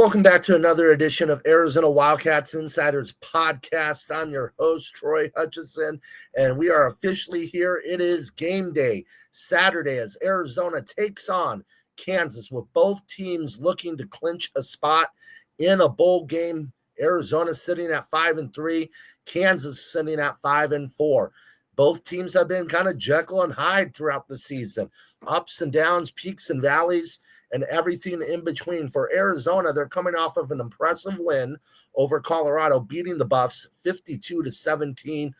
Welcome back to another edition of Arizona Wildcats Insiders Podcast. I'm your host, Troy Hutchison, and we are officially here. It is game day, Saturday, as Arizona takes on Kansas, with both teams looking to clinch a spot in a bowl game. Arizona sitting at 5-3, Kansas sitting at 5-4. Both teams have been kind of Jekyll and Hyde throughout the season, ups and downs, peaks and valleys, and everything in between. For Arizona, they're coming off of an impressive win over Colorado, beating the Buffs 52-17,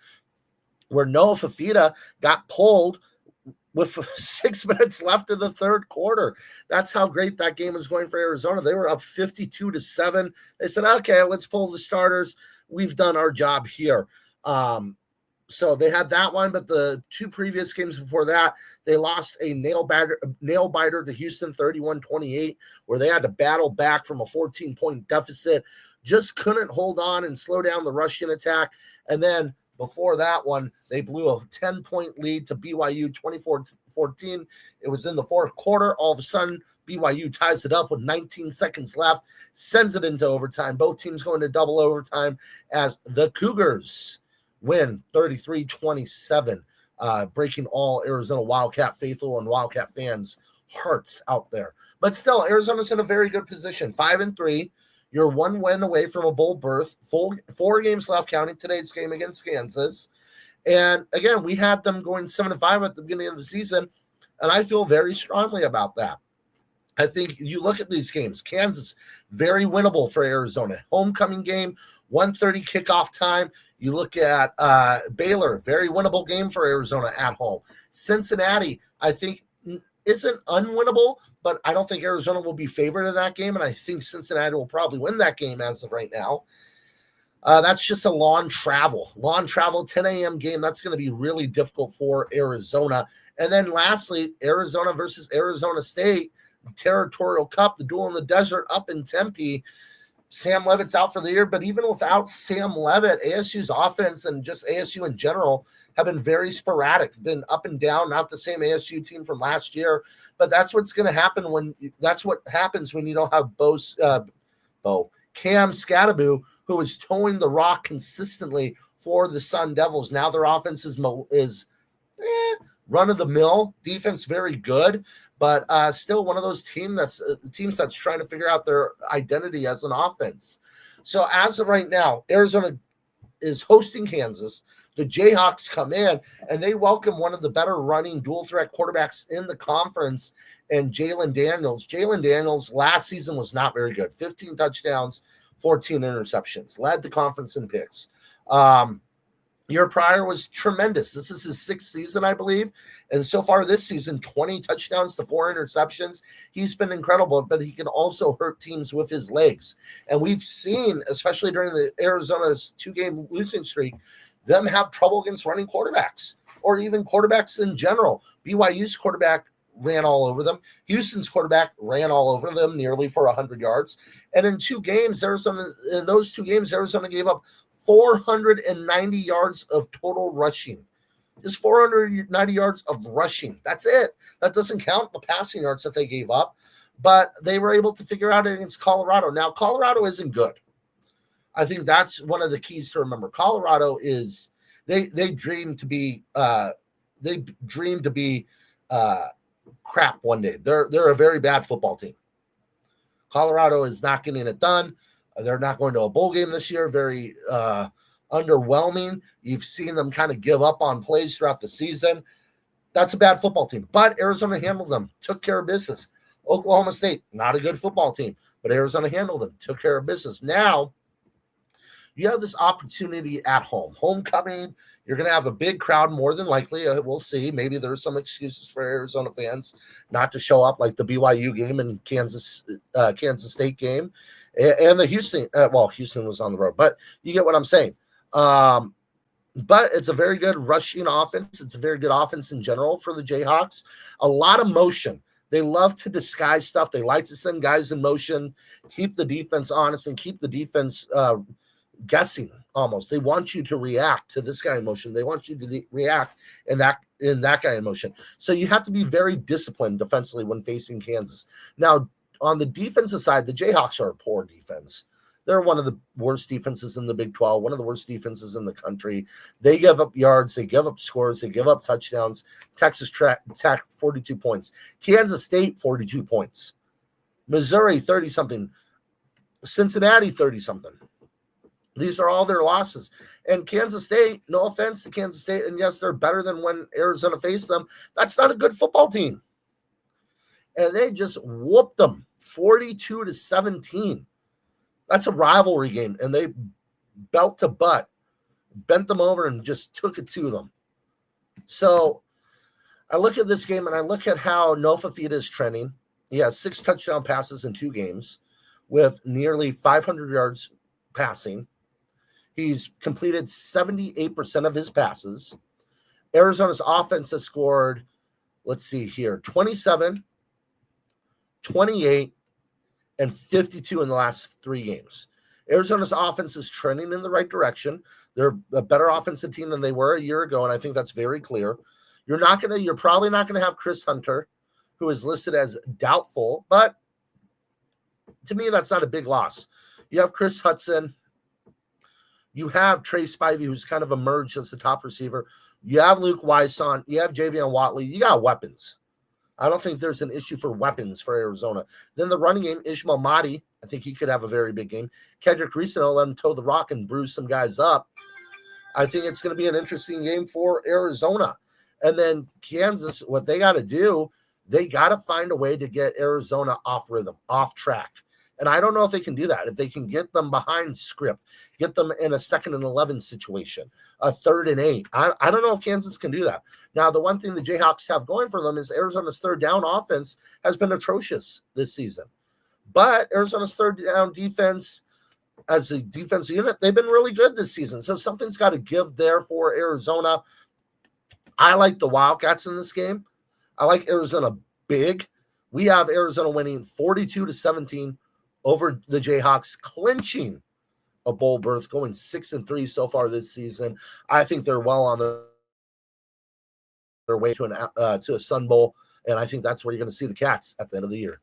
where Noah Fafita got pulled with 6 minutes left in the third quarter. That's how great that game was going for Arizona. They were up 52-7. They said, okay, let's pull the starters. We've done our job here. So they had that one, but the two previous games before that, they lost a nail biter to Houston 31-28, where they had to battle back from a 14-point deficit, just couldn't hold on and slow down the Russian attack. And then before that one, they blew a 10-point lead to BYU 24-14. It was in the fourth quarter. All of a sudden, BYU ties it up with 19 seconds left, sends it into overtime. Both teams going to double overtime as the Cougars win 33-27, breaking all Arizona Wildcat faithful and Wildcat fans' hearts out there. But still, Arizona's in a very good position. 5-3. You're one win away from a bowl berth. 4 games left, counting today's game against Kansas. And again, we had them going 7-5 at the beginning of the season, and I feel very strongly about that. I think you look at these games, Kansas, very winnable for Arizona. Homecoming game, 1:30 kickoff time. You look at Baylor, very winnable game for Arizona at home. Cincinnati, I think, isn't unwinnable, but I don't think Arizona will be favored in that game, and I think Cincinnati will probably win that game as of right now. That's just a long travel, 10 a.m. game. That's going to be really difficult for Arizona. And then lastly, Arizona versus Arizona State, Territorial Cup, the duel in the desert up in Tempe. Sam Levitt's out for the year, but even without Sam Levitt, ASU's offense and just ASU in general have been very sporadic, been up and down, not the same ASU team from last year. But that's what's going to happen that's what happens when you don't have Cam Scattaboo, who is towing the rock consistently for the Sun Devils. Now their offense is run of the mill, defense very good, but still one of those teams that's trying to figure out their identity as an offense. So as of right now, Arizona is hosting Kansas. The Jayhawks come in, and they welcome one of the better running dual-threat quarterbacks in the conference, and Jalen Daniels. Jalen Daniels last season was not very good. 15 touchdowns, 14 interceptions. Led the conference in picks. Year prior was tremendous. This is his 6th season, I believe. And so far this season, 20 touchdowns to 4 interceptions. He's been incredible, but he can also hurt teams with his legs. And we've seen, especially during the Arizona's 2-game losing streak, them have trouble against running quarterbacks or even quarterbacks in general. BYU's quarterback ran all over them. Houston's quarterback ran all over them nearly for 100 yards. And in those 2 games, Arizona gave up 490 yards of total rushing. Just 490 yards of rushing. That's it. That doesn't count the passing yards that they gave up. But they were able to figure out it against Colorado. Now, Colorado isn't good. I think that's one of the keys to remember. Colorado is they dream to be crap one day. They're a very bad football team. Colorado is not getting it done. They're not going to a bowl game this year. Very underwhelming. You've seen them kind of give up on plays throughout the season. That's a bad football team. But Arizona handled them, took care of business. Oklahoma State, not a good football team, but Arizona handled them, took care of business. Now, you have this opportunity at home. Homecoming, you're going to have a big crowd more than likely. We'll see. Maybe there's some excuses for Arizona fans not to show up, like the BYU game and Kansas State game. And the Houston, Houston was on the road, but you get what I'm saying. But it's a very good rushing offense. It's a very good offense in general for the Jayhawks. A lot of motion. They love to disguise stuff. They like to send guys in motion, keep the defense honest, and keep the defense guessing almost. They want you to react to this guy in motion. They want you to react in that guy in motion. So you have to be very disciplined defensively when facing Kansas. Now, on the defensive side, the Jayhawks are a poor defense. They're one of the worst defenses in the Big 12, one of the worst defenses in the country. They give up yards, they give up scores, they give up touchdowns. Texas Tech, 42 points. Kansas State, 42 points. Missouri, 30-something. Cincinnati, 30-something. These are all their losses. And Kansas State, no offense to Kansas State, and yes, they're better than when Arizona faced them. That's not a good football team. And they just whooped them 42-17. That's a rivalry game, and they belt to butt, bent them over, and just took it to them. So I look at this game, and I look at how Noah Fifita is trending. He has 6 touchdown passes in 2 games with nearly 500 yards passing. He's completed 78% of his passes. Arizona's offense has scored, let's see here, 27, 28, and 52 in the last 3 games. Arizona's offense is trending in the right direction. They're a better offensive team than they were a year ago, and I think that's very clear. You're probably not going to have Chris Hunter, who is listed as doubtful, but to me, that's not a big loss. You have Chris Hutchison. You have Trey Spivey, who's kind of emerged as the top receiver. You have Luke Wyson. You have Javion Watley. You got weapons. I don't think there's an issue for weapons for Arizona. Then the running game, Ishmael Mahdi, I think he could have a very big game. Kedrick Reeson, let him toe the rock and bruise some guys up. I think it's going to be an interesting game for Arizona. And then Kansas, what they got to do, they got to find a way to get Arizona off rhythm, off track. And I don't know if they can do that. If they can get them behind script, get them in a 2nd and 11 situation, a 3rd and 8. I don't know if Kansas can do that. Now, the one thing the Jayhawks have going for them is Arizona's 3rd down offense has been atrocious this season. But Arizona's 3rd down defense, as a defensive unit, they've been really good this season. So something's got to give there for Arizona. I like the Wildcats in this game. I like Arizona big. We have Arizona winning 42-17 over the Jayhawks, clinching a bowl berth, going 6-3 so far this season. I think they're well on their way to a Sun Bowl, and I think that's where you're going to see the Cats at the end of the year.